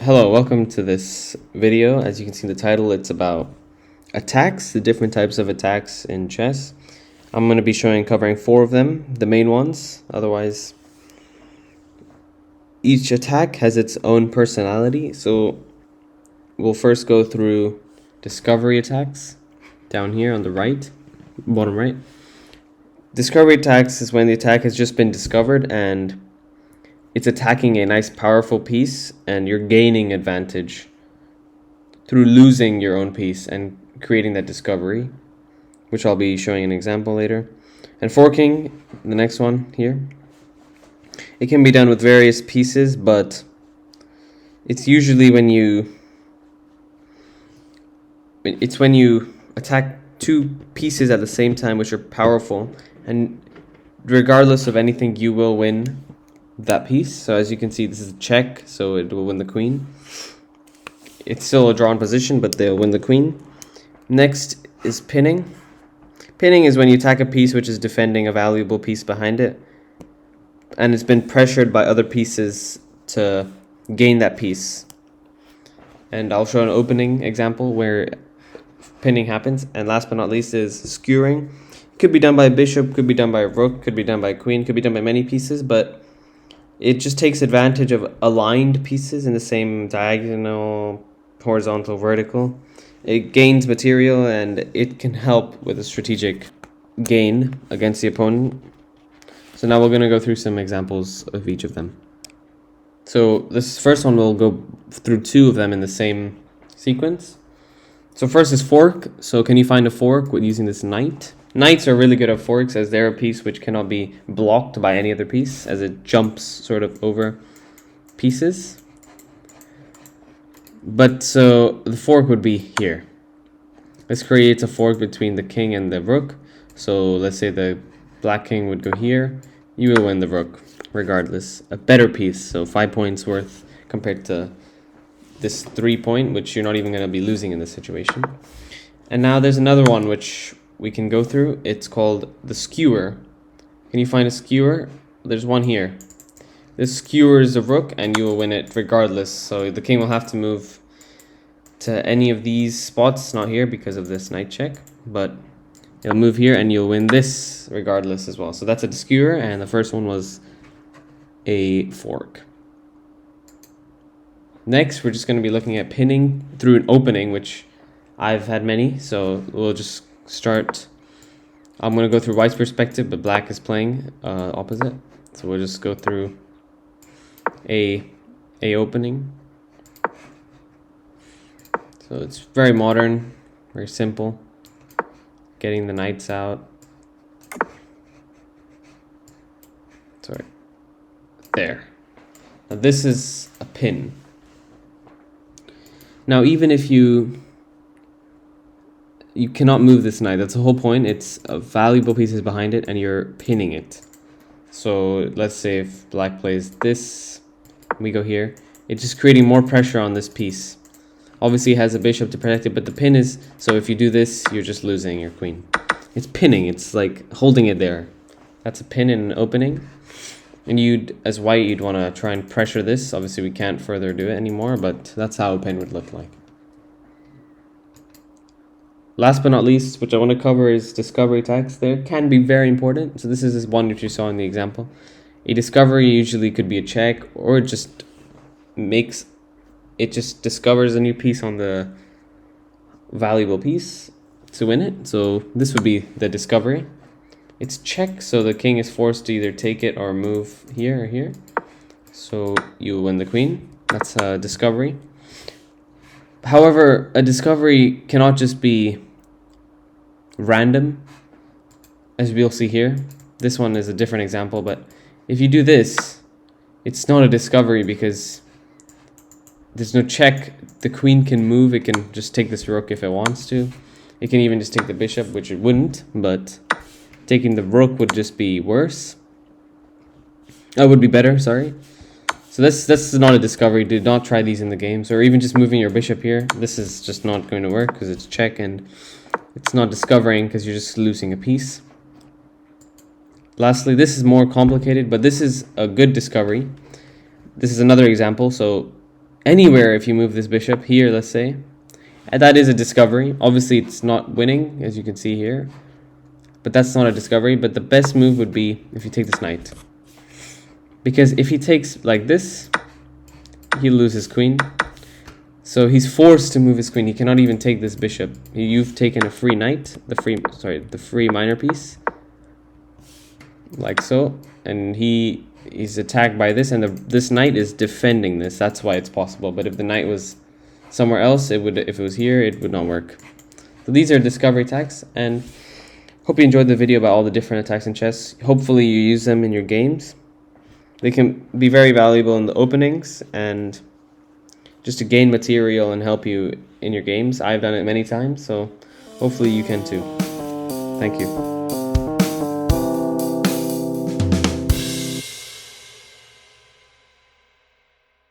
Hello, welcome to this video. As you can see in the title, it's about attacks, the different types of attacks in chess. I'm going to be covering 4 of them, the main ones. Otherwise, each attack has its own personality. So we'll first go through discovery attacks down here on the right, bottom right. Discovery attacks is when the attack has just been discovered and it's attacking a nice powerful piece and you're gaining advantage through losing your own piece and creating that discovery, which I'll be showing an example later. And forking, the next one here, it can be done with various pieces, but it's usually when you attack 2 pieces at the same time which are powerful, and regardless of anything you will win that piece. So as you can see, this is a check, so it will win the queen. It's still a drawn position, but they'll win the queen. Next is pinning. Pinning is when you attack a piece which is defending a valuable piece behind it, and it's been pressured by other pieces to gain that piece. And I'll show an opening example where pinning happens. And last but not least is skewering. It could be done by a bishop, could be done by a rook, could be done by a queen, could be done by many pieces, but it just takes advantage of aligned pieces in the same diagonal, horizontal, vertical. It gains material and it can help with a strategic gain against the opponent. So now we're going to go through some examples of each of them. So this first one, we'll go through 2 of them in the same sequence. So first is fork. So can you find a fork with using this knight? Knights are really good at forks as they're a piece which cannot be blocked by any other piece, as it jumps sort of over pieces. But so the fork would be here. This creates a fork between the king and the rook. So let's say the black king would go here. You will win the rook regardless. A better piece, so 5 points worth compared to this 3 point, which you're not even going to be losing in this situation. And now there's another one which we can go through. It's called the skewer. Can you find a skewer? There's one here. This skewers a rook and you will win it regardless. So the king will have to move to any of these spots, not here because of this knight check, but you'll move here and you'll win this regardless as well. So that's a skewer, and the first one was a fork. Next, we're just going to be looking at pinning through an opening, which I've had many, so we'll just start. I'm going to go through white's perspective, but black is playing opposite. So we'll just go through a opening. So it's very modern, very simple. Getting the knights out. Sorry. There. Now this is a pin. Now even if you cannot move this knight, that's the whole point. It's a valuable pieces behind it and you're pinning it. So let's say if black plays this, we go here, it's just creating more pressure on this piece. Obviously it has a bishop to protect it, but the pin is, so if you do this, you're just losing your queen. It's pinning, it's like holding it there. That's a pin in an opening. And as white, you'd want to try and pressure this. Obviously we can't further do it anymore, but that's how a pin would look like. Last but not least, which I want to cover, is discovery attacks. They can be very important. So this is one which you saw in the example. A discovery usually could be a check, or it just discovers a new piece on the valuable piece to win it. So this would be the discovery. It's check, so the king is forced to either take it or move here or here. So you win the queen. That's a discovery. However, a discovery cannot just be random, as we'll see here. This one is a different example, but if you do this, it's not a discovery because there's no check. The queen can move. It can just take this rook if it wants to. It can even just take the bishop, which it wouldn't, but taking the rook would just be worse. Would be better, sorry. So that's not a discovery. Do not try these in the games, or even just moving your bishop here. This is just not going to work because it's check, and it's not discovering because you're just losing a piece. Lastly, this is more complicated, but this is a good discovery. This is another example. So anywhere if you move this bishop here, let's say. And that is a discovery. Obviously, it's not winning, as you can see here. But that's not a discovery. But the best move would be if you take this knight. Because if he takes like this, he'll lose his queen. So he's forced to move his queen. He cannot even take this bishop. You've taken a free knight, the free minor piece, like so, and he's attacked by this, and this knight is defending this. That's why it's possible. But if the knight was somewhere else, it would. If it was here, it would not work. So these are discovery attacks, and hope you enjoyed the video about all the different attacks in chess. Hopefully you use them in your games. They can be very valuable in the openings and just to gain material and help you in your games. I've done it many times, so hopefully you can too. Thank you.